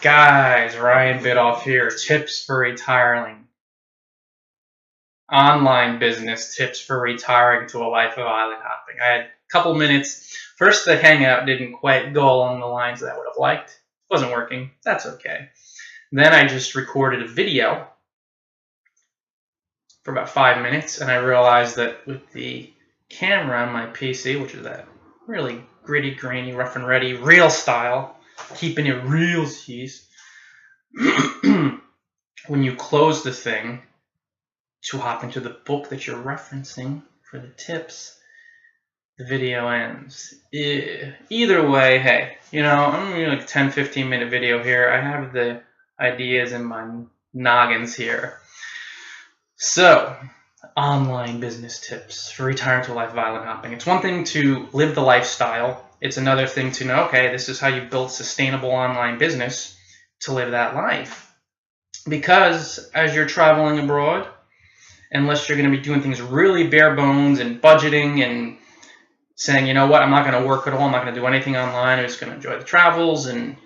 Guys, Ryan Bidoff here. Tips for retiring. Online business tips for retiring to a life of island hopping. I had a couple minutes. First, the hangout didn't quite go along the lines that I would have liked. It wasn't working. That's okay. Then I just recorded a video for about 5 minutes, and I realized that with the camera on my PC, which is that really gritty, grainy, rough and ready, real style, keeping it real cheese, when you close the thing to hop into the book that you're referencing for the tips, the video ends. Either way, hey, I'm doing like a 10-15 minute video here. I have the ideas in my noggins here. So, online business tips for retiring to a life of island hopping. It's one thing to live the lifestyle. It's another thing to know, okay, this is how you build sustainable online business to live that life. Because as you're traveling abroad, unless you're going to be doing things really bare bones and budgeting and saying, you know what, I'm not going to work at all, I'm not going to do anything online, I'm just going to enjoy the travels, and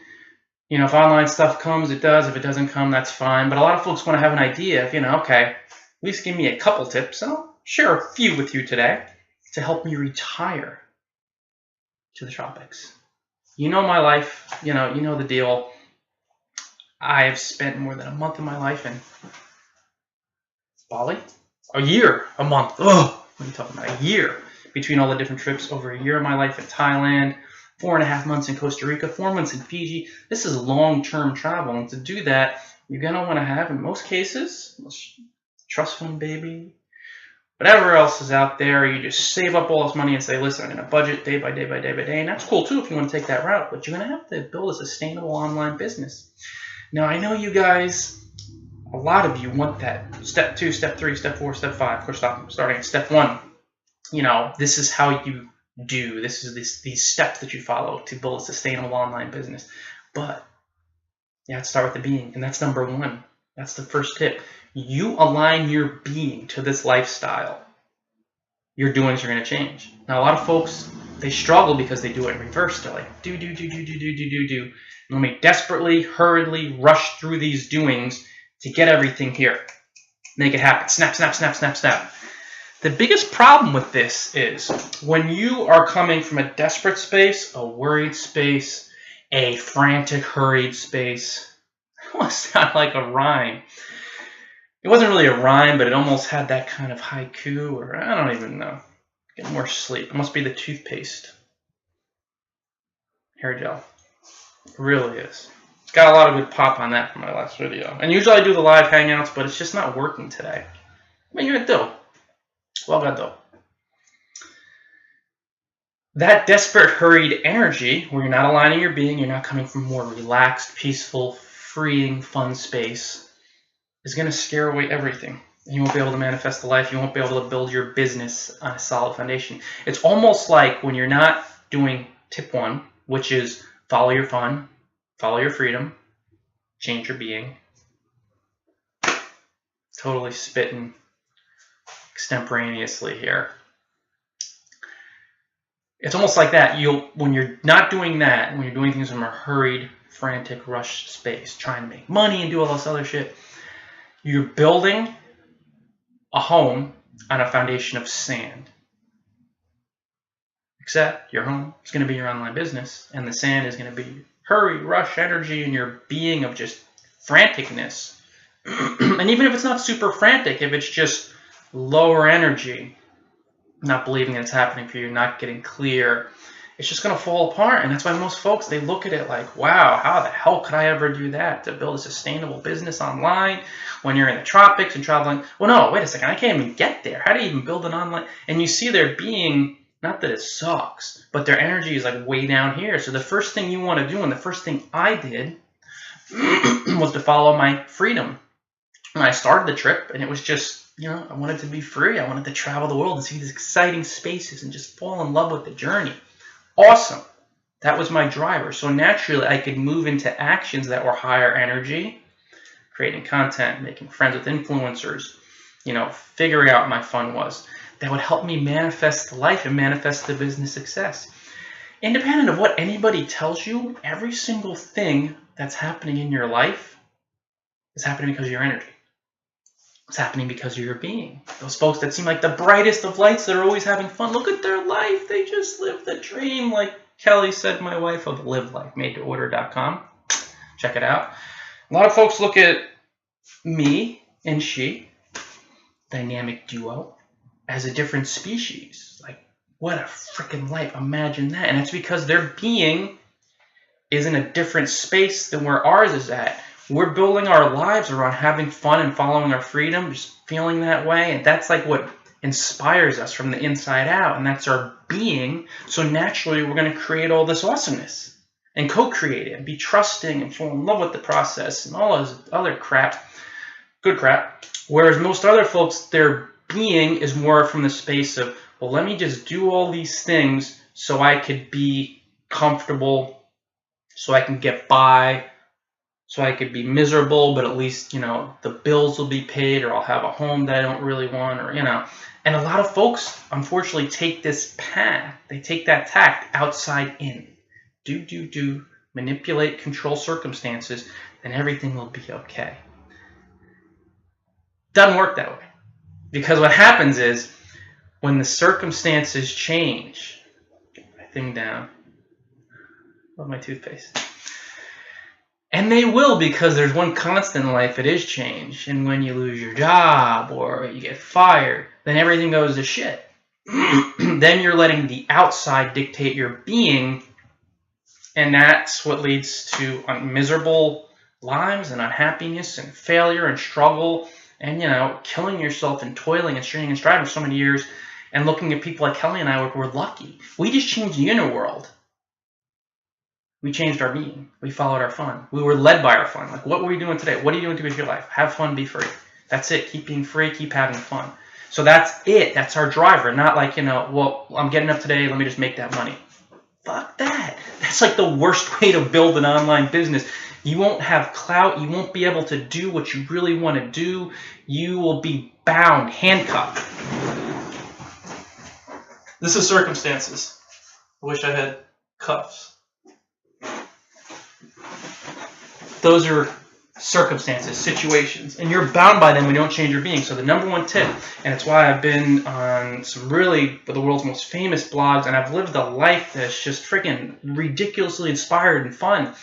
if online stuff comes, it does. If it doesn't come, that's fine. But a lot of folks want to have an idea of, okay, at least give me a couple tips, and I'll share a few with you today to help me retire to the tropics. You know my life, you know the deal. I've spent more than a month of my life in Bali. A year, a month. Oh, what are you talking about? A year between all the different trips. Over a year of my life in Thailand, 4.5 months in Costa Rica, 4 months in Fiji. This is long-term travel, and to do that, you're gonna want to have, in most cases, trust fund, baby. Whatever else is out there, you just save up all this money and say, listen, I'm going to budget day by day by day by day. And that's cool, too, if you want to take that route. But you're going to have to build a sustainable online business. Now, I know you guys, a lot of you want that step 2, step 3, step 4, step 5. Of course, starting at step 1. This is how you do. This is these steps that you follow to build a sustainable online business. But you have to start with the being. And that's number 1. That's the first tip. You align your being to this lifestyle, your doings are going to change. Now, a lot of folks, they struggle because they do it in reverse. They're like, do. And let me desperately, hurriedly rush through these doings to get everything here. Make it happen. Snap, snap, snap, snap, snap. The biggest problem with this is when you are coming from a desperate space, a worried space, a frantic, hurried space. It almost sounded like a rhyme. It wasn't really a rhyme, but it almost had that kind of haiku, or I don't even know. Get more sleep. It must be the toothpaste. Hair gel. It really is. It's got a lot of good pop on that from my last video. And usually I do the live hangouts, but it's just not working today. What are you going to do? Well, God, though. That desperate, hurried energy, where you're not aligning your being, you're not coming from more relaxed, peaceful, freeing, fun space, is going to scare away everything. And you won't be able to manifest the life. You won't be able to build your business on a solid foundation. It's almost like when you're not doing tip 1, which is follow your fun, follow your freedom, change your being. Totally spitting extemporaneously here. It's almost like that. When you're not doing that, when you're doing things from a hurried, frantic, rushed space, trying to make money and do all this other shit, you're building a home on a foundation of sand. Except your home is going to be your online business, and the sand is going to be hurry, rush, energy, and your being of just franticness. And even if it's not super frantic, if it's just lower energy, not believing that it's happening for you, not getting clear, it's just going to fall apart. And that's why most folks, they look at it like, wow, how the hell could I ever do that, to build a sustainable business online when you're in the tropics and traveling? Well, no, wait a second, I can't even get there. How do you even build an online? And you see their being, not that it sucks, but their energy is like way down here. So the first thing you want to do, and the first thing I did, was to follow my freedom. When I started the trip, and it was just, I wanted to be free. I wanted to travel the world and see these exciting spaces and just fall in love with the journey. Awesome. That was my driver. So naturally, I could move into actions that were higher energy, creating content, making friends with influencers, figuring out what my fun was. That would help me manifest the life and manifest the business success. Independent of what anybody tells you, every single thing that's happening in your life is happening because of your energy. It's happening because of your being. Those folks that seem like the brightest of lights that are always having fun, look at their life. They just live the dream. Like Kelly said, my wife, of Live Life, made-to-order.com. Check it out. A lot of folks look at me and she, dynamic duo, as a different species. Like, what a freaking life. Imagine that. And it's because their being is in a different space than where ours is at. We're building our lives around having fun and following our freedom, just feeling that way. And that's like what inspires us from the inside out. And that's our being. So naturally, we're going to create all this awesomeness and co-create it and be trusting and fall in love with the process and all this other crap, good crap. Whereas most other folks, their being is more from the space of, well, let me just do all these things so I could be comfortable, so I can get by, so I could be miserable, but at least, you know, the bills will be paid, or I'll have a home that I don't really want, or, you know. And a lot of folks, unfortunately, take this path. They take that tact outside in. Do, manipulate, control circumstances, then everything will be okay. Doesn't work that way. Because what happens is, when the circumstances change, get my thing down, love my toothpaste. And they will, because there's one constant in life, it is change. And when you lose your job or you get fired, then everything goes to shit. Then you're letting the outside dictate your being, and that's what leads to miserable lives and unhappiness and failure and struggle and, you know, killing yourself and toiling and straining and striving for so many years and looking at people like Kelly and I, we're lucky. We just changed the inner world. We changed our being. We followed our fun. We were led by our fun. Like, what were we doing today? What are you doing to with your life? Have fun, be free. That's it. Keep being free, keep having fun. So that's it. That's our driver. Not like, you know, well, I'm getting up today, let me just make that money. Fuck that. That's like the worst way to build an online business. You won't have clout. You won't be able to do what you really want to do. You will be bound, handcuffed. This is circumstances. I wish I had cuffs. Those are circumstances, situations, and you're bound by them when you don't change your being. So the number one tip, and it's why I've been on some really the world's most famous blogs, and I've lived a life that's just freaking ridiculously inspired and fun.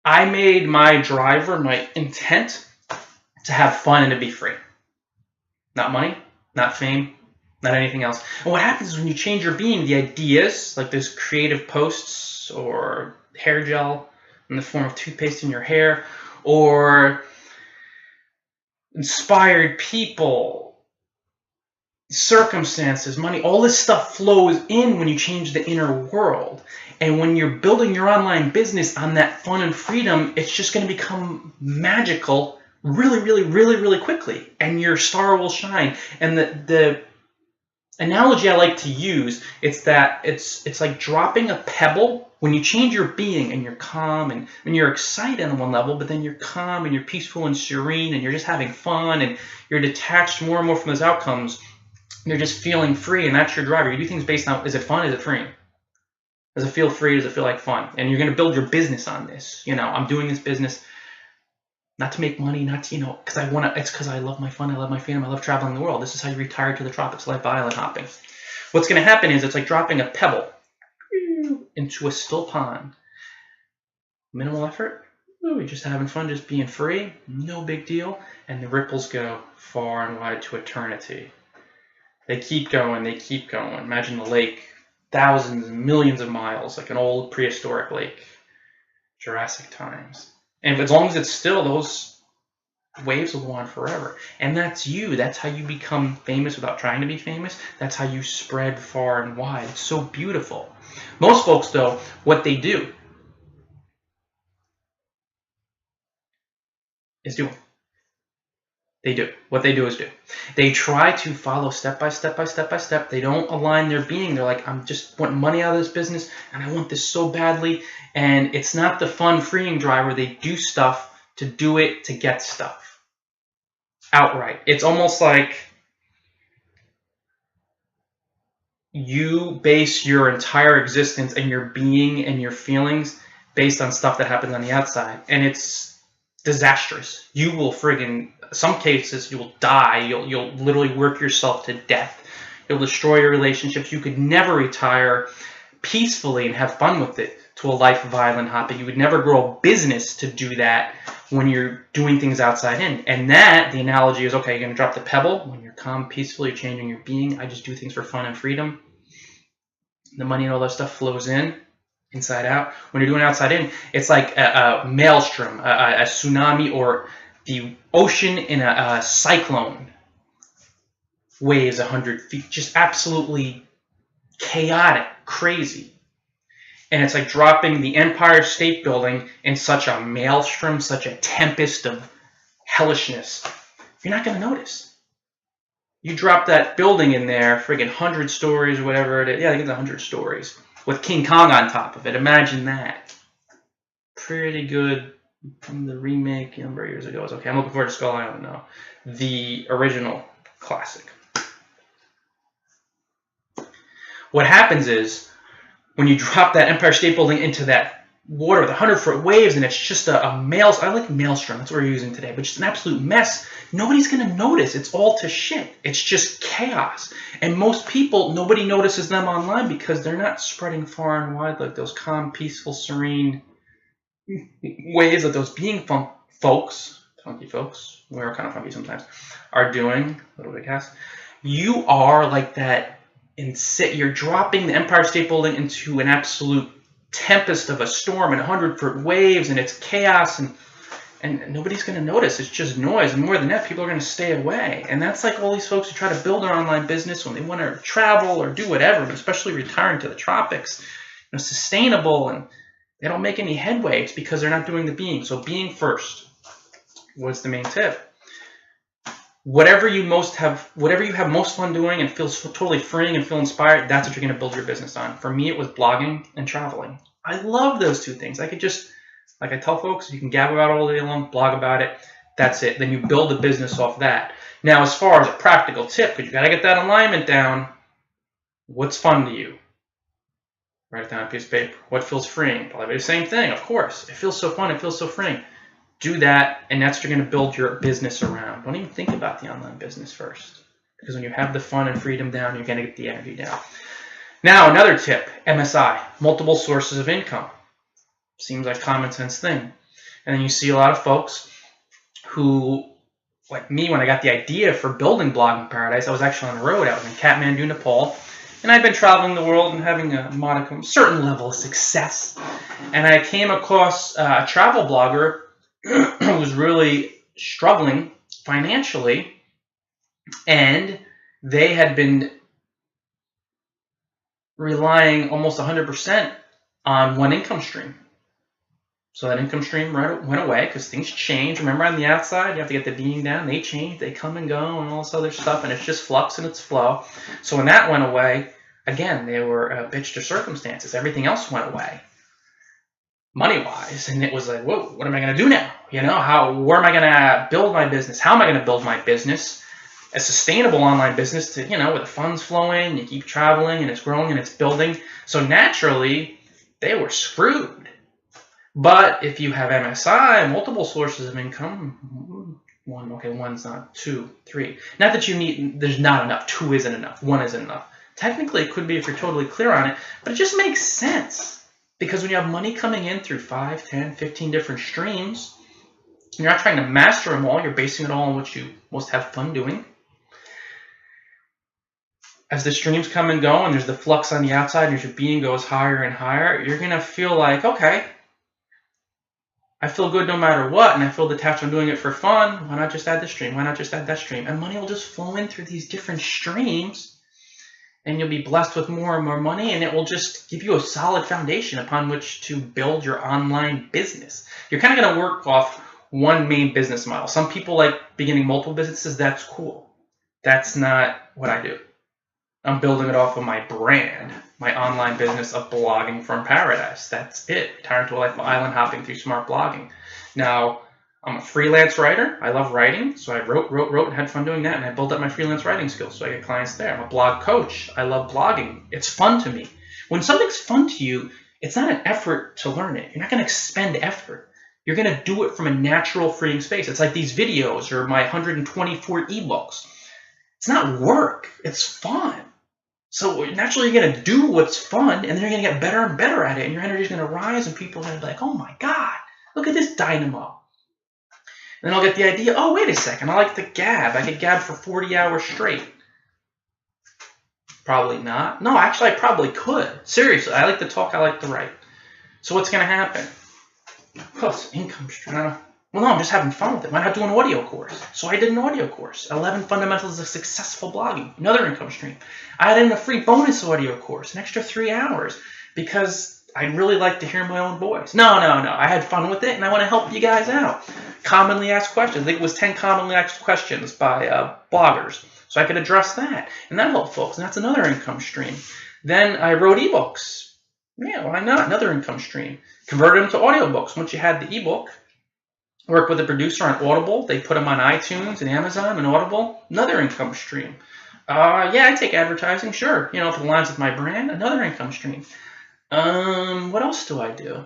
I made my driver, my intent, to have fun and to be free. Not money, not fame, not anything else. And what happens is when you change your being, the ideas, like those creative posts or hair gel in the form of toothpaste in your hair, or inspired people, circumstances, money, all this stuff flows in when you change the inner world. And when you're building your online business on that fun and freedom, it's just going to become magical really, really, really, really quickly. And your star will shine. And the analogy I like to use, it's like dropping a pebble. When you change your being and you're calm and when you're excited on one level, but then you're calm and you're peaceful and serene and you're just having fun and you're detached more and more from those outcomes, you're just feeling free, and that's your driver. You do things based on, is it fun, is it free? Does it feel free, does it feel like fun? And you're going to build your business on this. You know, I'm doing this business not to make money, not to, you know, because I want to, it's because I love my fun, I love my freedom, I love traveling the world. This is how you retire to the tropics, life by island hopping. What's going to happen is it's like dropping a pebble into a still pond. Minimal effort. Ooh, you're just having fun, just being free. No big deal. And the ripples go far and wide to eternity. They keep going, they keep going. Imagine the lake, thousands and millions of miles, like an old prehistoric lake. Jurassic times. And as long as it's still, those waves will go on forever. And that's you. That's how you become famous without trying to be famous. That's how you spread far and wide. It's so beautiful. Most folks, though, what they do is do. They do. What they do is do. They try to follow step by step by step by step. They don't align their being. They're like, I'm just wanting money out of this business, and I want this so badly. And it's not the fun, freeing driver. They do stuff to do it to get stuff. Outright. It's almost like you base your entire existence and your being and your feelings based on stuff that happens on the outside, and it's disastrous. You will friggin', some cases, you will die. You'll literally work yourself to death. You'll destroy your relationships. You could never retire peacefully and have fun with it to a life of island hopping. You would never grow a business to do that when you're doing things outside in. And that, the analogy is, okay, you're going to drop the pebble. When you're calm, peaceful, you're changing your being. I just do things for fun and freedom. The money and all that stuff flows in, inside out. When you're doing outside in, it's like a maelstrom, a tsunami, or the ocean in a cyclone. Waves 100 feet, just absolutely chaotic, crazy. And it's like dropping the Empire State Building in such a maelstrom, such a tempest of hellishness. You're not going to notice. You drop that building in there, friggin' 100 stories or whatever it is. Yeah, I think it's 100 stories. With King Kong on top of it. Imagine that. Pretty good. From the remake a number of years ago. It's okay. I'm looking forward to Skull Island now. The original classic. What happens is, when you drop that Empire State Building into that water with 100-foot waves, and it's just a maelstrom. I like maelstrom. That's what we're using today. But just an absolute mess. Nobody's going to notice. It's all to shit. It's just chaos. And most people, nobody notices them online because they're not spreading far and wide like those calm, peaceful, serene ways that those being funky folks, we're kind of funky sometimes, are doing. Little big cast. You are like that. You're dropping the Empire State Building into an absolute tempest of a storm and 100-foot waves, and it's chaos, and nobody's going to notice. It's just noise, and more than that, people are going to stay away. And that's like all these folks who try to build an online business when they want to travel or do whatever, but especially retiring to the tropics, sustainable, and they don't make any headway. It's because they're not doing the being. So being first was the main tip. Whatever you have most fun doing and feels totally freeing and feel inspired, that's what you're going to build your business on. For me, it was blogging and traveling. I love those two things. I could just, like I tell folks, you can gab about it all day long, blog about it. That's it. Then you build a business off that. Now, as far as a practical tip, because you got to get that alignment down, what's fun to you? Write it down on a piece of paper. What feels freeing? Probably the same thing, of course. It feels so fun. It feels so freeing. Do that, and that's what you're going to build your business around. Don't even think about the online business first. Because when you have the fun and freedom down, you're going to get the energy down. Now, another tip, MSI, multiple sources of income. Seems like a common sense thing. And then you see a lot of folks who, like me, when I got the idea for building Blogging Paradise, I was actually on the road. I was in Kathmandu, Nepal. And I'd been traveling the world and having a modicum, certain level of success. And I came across a travel blogger who was really struggling financially, and they had been relying almost 100% on one income stream. So that income stream went away because things change. Remember, on the outside, you have to get the being down. They change, they come and go, and all this other stuff, and it's just flux and it's flow. So when that went away, again, they were a bitch to circumstances. Everything else went away, money-wise, and it was like, whoa, what am I going to do now? Where am I going to build my business? How am I going to build my business? A sustainable online business to, with the funds flowing, you keep traveling, and it's growing, and it's building. So naturally, they were screwed. But if you have MSI, multiple sources of income, one's not, 2, 3. Not that there's not enough. 2 isn't enough. 1 isn't enough. Technically, it could be if you're totally clear on it, but it just makes sense. Because when you have money coming in through 5, 10, 15 different streams, you're not trying to master them all. You're basing it all on what you most have fun doing. As the streams come and go, and there's the flux on the outside, and as your being goes higher and higher, you're going to feel like, okay, I feel good no matter what, and I feel detached. I'm doing it for fun. Why not just add this stream? Why not just add that stream? And money will just flow in through these different streams, and you'll be blessed with more and more money, and it will just give you a solid foundation upon which to build your online business. You're kind of going to work off one main business model. Some people like beginning multiple businesses. That's cool. That's not what I do. I'm building it off of my brand, my online business of blogging from paradise. That's it. Return to a life of island hopping through smart blogging. Now, I'm a freelance writer. I love writing, so I wrote, and had fun doing that, and I built up my freelance writing skills, so I get clients there. I'm a blog coach. I love blogging. It's fun to me. When something's fun to you, it's not an effort to learn it. You're not going to expend effort. You're going to do it from a natural, freeing space. It's like these videos or my 124 ebooks. It's not work. It's fun. So naturally, you're going to do what's fun, and then you're going to get better and better at it, and your energy is going to rise, and people are going to be like, oh my God, look at this dynamo. And then I'll get the idea, oh, wait a second, I like to gab. I could gab for 40 hours straight. Probably not. No, actually, I probably could. Seriously, I like to talk, I like to write. So what's going to happen? Plus, income stream. Well, no, I'm just having fun with it. Why not do an audio course? So I did an audio course, 11 Fundamentals of Successful Blogging, another income stream. I added in a free bonus audio course, an extra 3 hours, because I really like to hear my own voice. No. I had fun with it, and I want to help you guys out. Commonly asked questions. I think it was 10 commonly asked questions by bloggers. So I could address that, and that helped folks, and that's another income stream. Then I wrote ebooks. Yeah, why not? Another income stream. Converted them to audiobooks. Once you had the ebook, worked with a producer on Audible. They put them on iTunes and Amazon and Audible. Another income stream. Yeah, I take advertising, sure. You know, if it aligns with my brand, another income stream. What else do I do?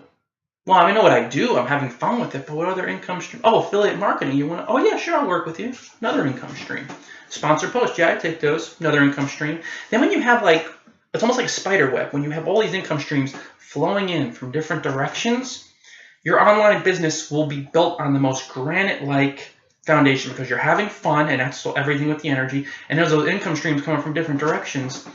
Well, I know what I do. I'm having fun with it, but what other income stream? Oh, affiliate marketing. You want to? Oh, yeah, sure, I'll work with you. Another income stream. Sponsored posts. Yeah, I take those. Another income stream. Then when you have it's almost like a spider web. When you have all these income streams flowing in from different directions, your online business will be built on the most granite-like foundation because you're having fun, and that's everything with the energy. And as those income streams coming from different directions,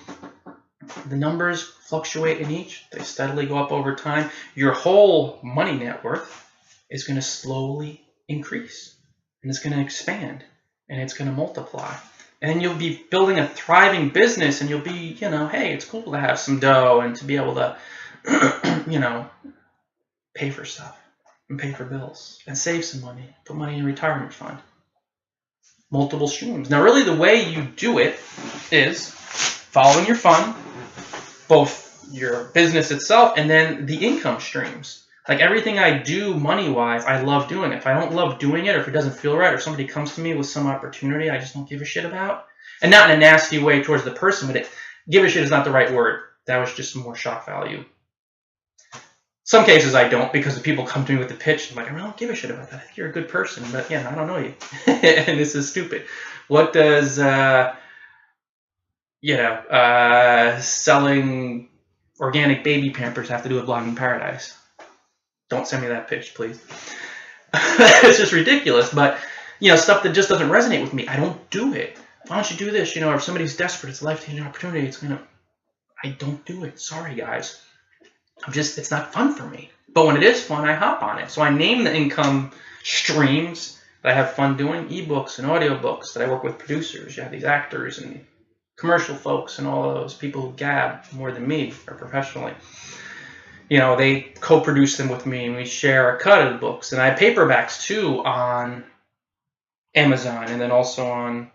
the numbers fluctuate in each. They steadily go up over time. Your whole money net worth is going to slowly increase, and it's going to expand, and it's going to multiply. And you'll be building a thriving business, and you'll be, hey, it's cool to have some dough and to be able to, pay for stuff and pay for bills and save some money, put money in a retirement fund. Multiple streams. Now, really, the way you do it is following your fun, both your business itself and then the income streams. Like everything I do money-wise, I love doing it. If I don't love doing it, or if it doesn't feel right, or somebody comes to me with some opportunity I just don't give a shit about, and not in a nasty way towards the person, but give a shit is not the right word. That was just more shock value. Some cases I don't, because the people come to me with the pitch, I'm like, I don't give a shit about that. I think you're a good person, but yeah, I don't know you. And this is stupid. What does, selling organic baby Pampers have to do with blogging paradise? Don't send me that pitch, please. It's just ridiculous. But, stuff that just doesn't resonate with me, I don't do it. Why don't you do this? Or if somebody's desperate, it's a life-changing opportunity, I don't do it. Sorry, guys. It's not fun for me. But when it is fun, I hop on it. So I name the income streams that I have fun doing, ebooks and audiobooks that I work with producers. You have these actors and commercial folks and all of those people who gab more than me or professionally. They co-produce them with me, and we share a cut of the books. And I have paperbacks, too, on Amazon and then also on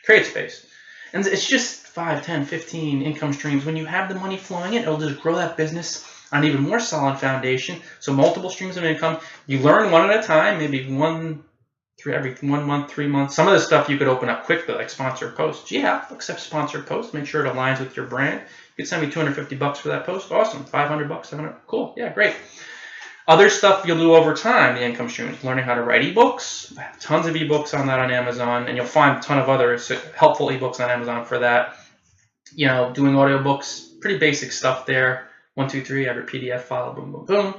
CreateSpace. And it's just 5, 10, 15 income streams. When you have the money flowing in, it'll just grow that business on an even more solid foundation. So multiple streams of income. You learn one at a time, maybe every 1 month, 3 months. Some of the stuff you could open up quickly, like sponsored posts. Yeah, I'll accept sponsored posts. Make sure it aligns with your brand. You could send me $250 for that post. Awesome. $500, $700. Cool. Yeah, great. Other stuff you'll do over time, the income streams. Learning how to write ebooks. I have tons of ebooks on that on Amazon, and you'll find a ton of other helpful ebooks on Amazon for that. Doing audiobooks, pretty basic stuff there. 1, 2, 3, have your PDF file, boom, boom, boom.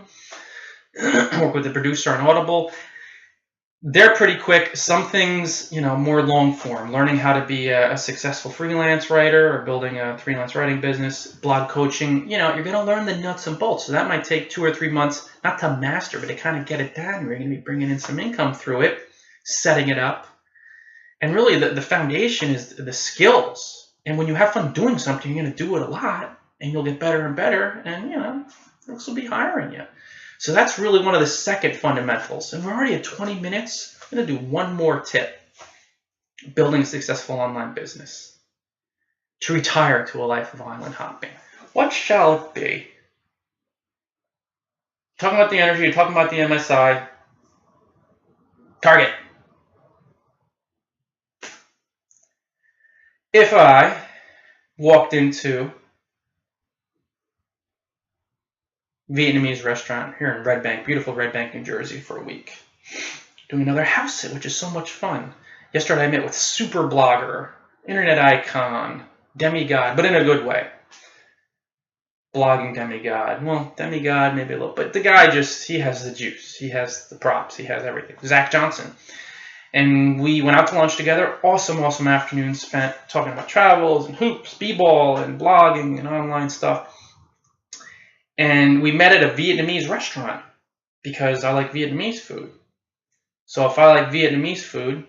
Work with the producer on Audible. They're pretty quick. Some things, more long form. Learning how to be a successful freelance writer or building a freelance writing business, blog coaching. You're going to learn the nuts and bolts. So that might take 2 or 3 months, not to master, but to kind of get it down. You're going to be bringing in some income through it, setting it up. And really, the foundation is the skills. And when you have fun doing something, you're going to do it a lot, and you'll get better and better, and, folks will be hiring you. So that's really one of the second fundamentals. And we're already at 20 minutes. I'm going to do one more tip. Building a successful online business. To retire to a life of island hopping. What shall it be? Talking about the energy, talking about the MSI. Target. If I walked into Vietnamese restaurant here in Red Bank, beautiful Red Bank, New Jersey, for a week, doing another house sit, which is so much fun. Yesterday I met with super blogger, internet icon, demigod, but in a good way. Blogging demigod. Well, demigod maybe a little, but the guy he has the juice. He has the props. He has everything. Zach Johnson. And we went out to lunch together. Awesome, awesome afternoon spent talking about travels and hoops, b-ball and blogging and online stuff. And we met at a Vietnamese restaurant because I like Vietnamese food. So if I like Vietnamese food,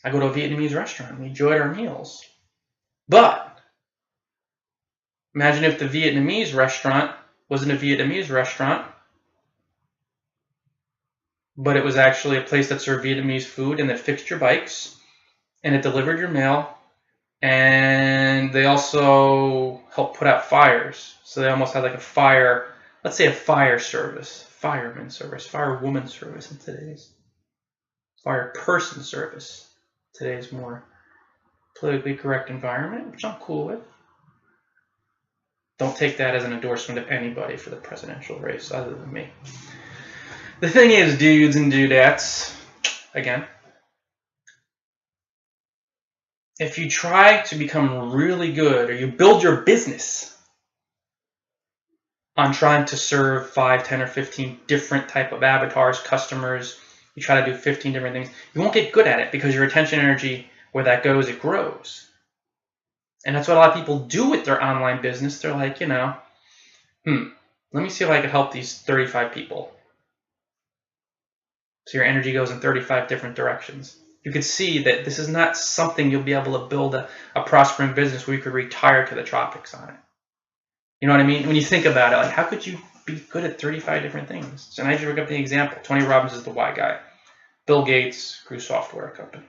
I go to a Vietnamese restaurant. We enjoyed our meals. But imagine if the Vietnamese restaurant wasn't a Vietnamese restaurant, but it was actually a place that served Vietnamese food and that fixed your bikes and it delivered your mail, and they also helped put out fires. So they almost had like a fire, let's say a fire service, fireman service, firewoman service in today's, fire person service, today's more politically correct environment, which I'm cool with. Don't take that as an endorsement of anybody for the presidential race other than me. The thing is, dudes and dudettes, again, if you try to become really good, or you build your business on trying to serve 5, 10, or 15 different type of avatars, customers, you try to do 15 different things, you won't get good at it because your attention energy, where that goes, it grows. And that's what a lot of people do with their online business. They're like, let me see if I can help these 35 people. So your energy goes in 35 different directions. You could see that this is not something you'll be able to build a prospering business where you could retire to the tropics on it. You know what I mean? When you think about it, like, how could you be good at 35 different things? So now you bring up the example. Tony Robbins is the why guy. Bill Gates grew software company.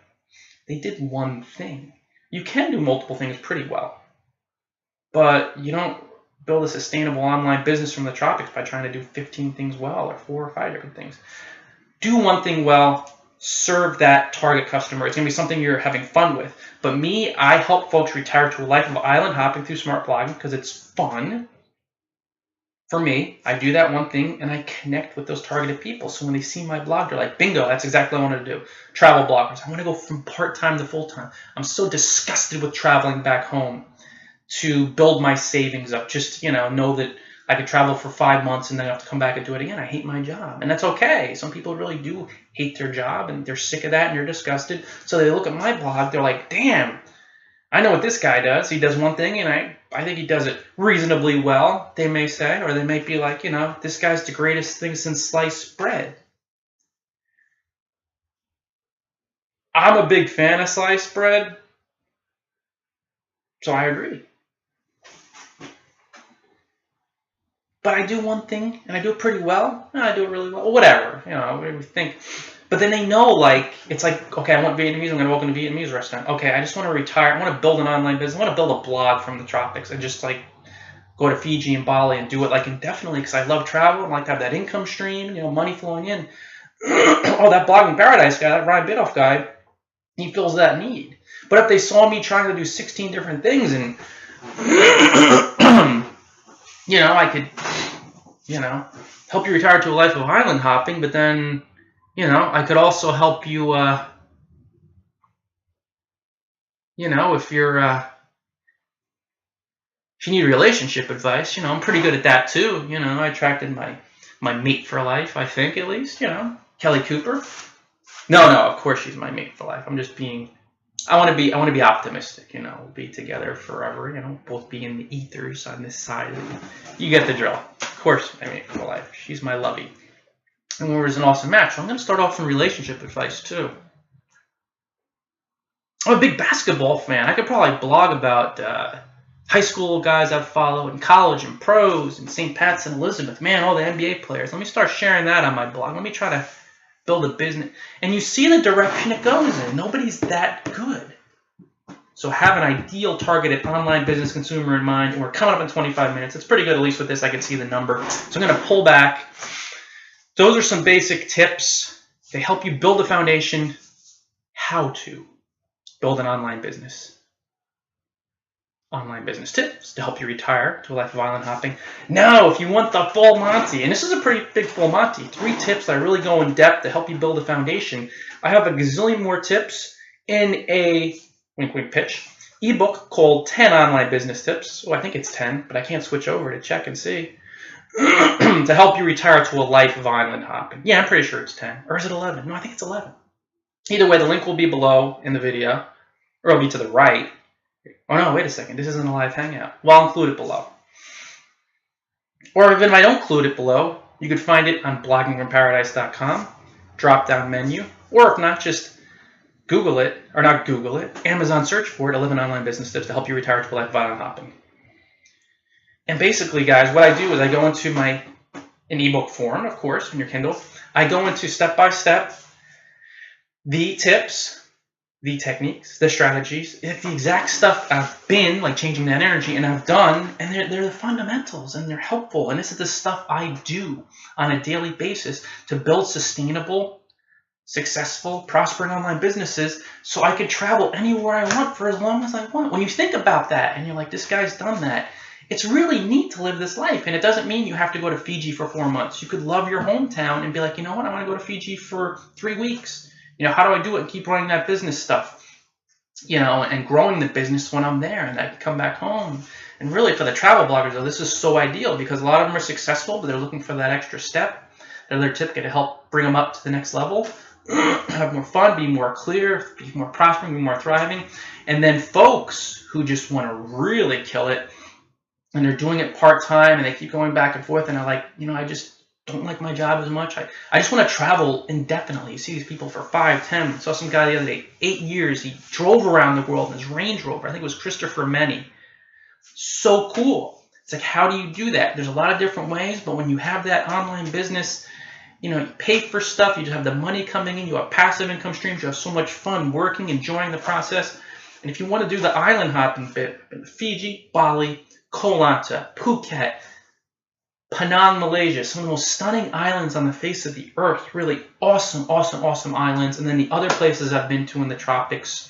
They did one thing. You can do multiple things pretty well, but you don't build a sustainable online business from the tropics by trying to do 15 things well or 4 or 5 different things. Do one thing well, serve that target customer. It's going to be something you're having fun with. But me, I help folks retire to a life of island hopping through smart blogging because it's fun. For me, I do that one thing and I connect with those targeted people. So when they see my blog, they're like, bingo, that's exactly what I want to do. Travel bloggers. I want to go from part-time to full-time. I'm so disgusted with traveling back home to build my savings up. Just, know that I could travel for 5 months and then I have to come back and do it again. I hate my job. And that's okay. Some people really do hate their job and they're sick of that and they're disgusted. So they look at my blog, they're like, damn, I know what this guy does. He does one thing and I think he does it reasonably well, they may say. Or they might be like, this guy's the greatest thing since sliced bread. I'm a big fan of sliced bread. So I agree. But I do one thing, and I do it pretty well. I do it really well. Whatever, whatever you think. But then they know, it's like, okay, I want Vietnamese. I'm going to walk into a Vietnamese restaurant. Okay, I just want to retire. I want to build an online business. I want to build a blog from the tropics and just, go to Fiji and Bali and do it, indefinitely because I love travel. I like to have that income stream, money flowing in. Oh, that Blogging Paradise guy, that Ryan Bidoff guy, he fills that need. But if they saw me trying to do 16 different things and... I could, help you retire to a life of island hopping, but then, I could also help you, if you need relationship advice, I'm pretty good at that too. I attracted my mate for life, I think, at least, Kelly Cooper. No, of course she's my mate for life. I'm just being... I want to be optimistic, we'll be together forever, both be in the ethers on this side. You get the drill. Of course, my mate for life. She's my lovey. And we was an awesome match. So I'm going to start off some relationship advice, too. I'm a big basketball fan. I could probably blog about high school guys I've followed, and college, and pros, and St. Pat's and Elizabeth. Man, all the NBA players. Let me start sharing that on my blog. Let me try to build a business. And you see the direction it goes in. Nobody's that good. So have an ideal targeted online business consumer in mind. And we're coming up in 25 minutes. It's pretty good, at least with this. I can see the number. So I'm going to pull back. Those are some basic tips They help you build a foundation how to build an online business. Online business tips to help you retire to a life of island hopping. Now, if you want the full Monty, and this is a pretty big full Monty, 3 tips that really go in depth to help you build a foundation. I have a gazillion more tips in a wink wink pitch ebook called 10 Online Business Tips. Oh, I think it's 10, but I can't switch over to check and see. To help you retire to a life of island hopping. Yeah, I'm pretty sure it's 10. Or is it 11? No, I think it's 11. Either way, the link will be below in the video, or it'll be to the right. Oh no, wait a second, this isn't a live hangout. Well, I'll include it below. Or even if I don't include it below, you could find it on bloggingfromparadise.com, drop down menu, or if not, just Google it, or not Google it, Amazon search for it, 11 Online Business Tips to help you retire to a life of island hopping. And basically, guys, what I do is I go into an ebook form, of course, in your Kindle. I go into step-by-step the tips, the techniques, the strategies, it's the exact stuff I've been, like changing that energy, and I've done, and they're the fundamentals, and they're helpful, and this is the stuff I do on a daily basis to build sustainable, successful, prospering online businesses so I can travel anywhere I want for as long as I want. When you think about that, and you're like, this guy's done that, it's really neat to live this life, and it doesn't mean you have to go to Fiji for 4 months. You could love your hometown and be like, you know what, I want to go to Fiji for 3 weeks. You know, how do I do it and keep running that business stuff? You know, and growing the business when I'm there, and I can come back home. And really, for the travel bloggers, though, this is so ideal because a lot of them are successful, but they're looking for that extra step. Another tip to help bring them up to the next level. Have more fun, be more clear, be more prospering, be more thriving. And then folks who just want to really kill it, and they're doing it part-time, and they keep going back and forth, and they're like, you know, I just don't like my job as much. I just want to travel indefinitely. You see these people for 5, 10. I saw some guy the other day, 8 years. He drove around the world in his Range Rover. I think it was Christopher Many. So cool. It's like, how do you do that? There's a lot of different ways, but when you have that online business, you know, you pay for stuff, you just have the money coming in, you have passive income streams, you have so much fun working, enjoying the process. And if you want to do the island hopping bit, Fiji, Bali, Koh Lanta, Phuket, Penang, Malaysia, some of the most stunning islands on the face of the earth. Really awesome, awesome, awesome islands. And then the other places I've been to in the tropics,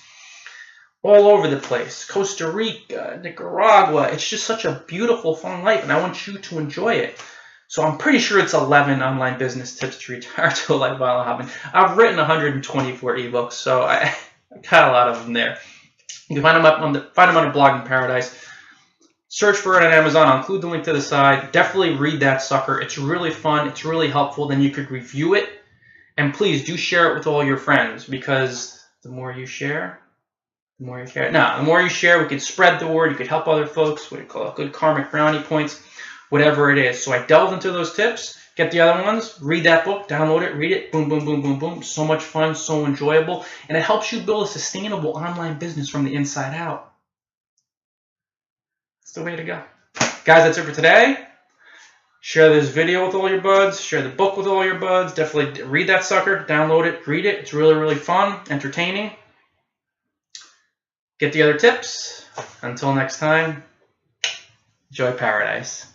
all over the place. Costa Rica, Nicaragua. It's just such a beautiful, fun life, and I want you to enjoy it. So I'm pretty sure it's 11 online business tips to retire to a life of island hopping. I've written 124 ebooks, so I got a lot of them there. You can find them on a Blogging Paradise. Search for it on Amazon. I'll include the link to the side. Definitely read that sucker. It's really fun. It's really helpful. Then you could review it. And please do share it with all your friends, because the more you share, the more you care. Now, the more you share, we could spread the word. You could help other folks. What do you call it? Good karmic brownie points, whatever it is. So I delved into those tips. Get the other ones. Read that book. Download it. Read it. Boom, boom, boom, boom, boom. So much fun. So enjoyable. And it helps you build a sustainable online business from the inside out. It's the way to go. Guys, that's it for today. Share this video with all your buds. Share the book with all your buds. Definitely read that sucker. Download it. Read it. It's really, really fun. Entertaining. Get the other tips. Until next time, enjoy paradise.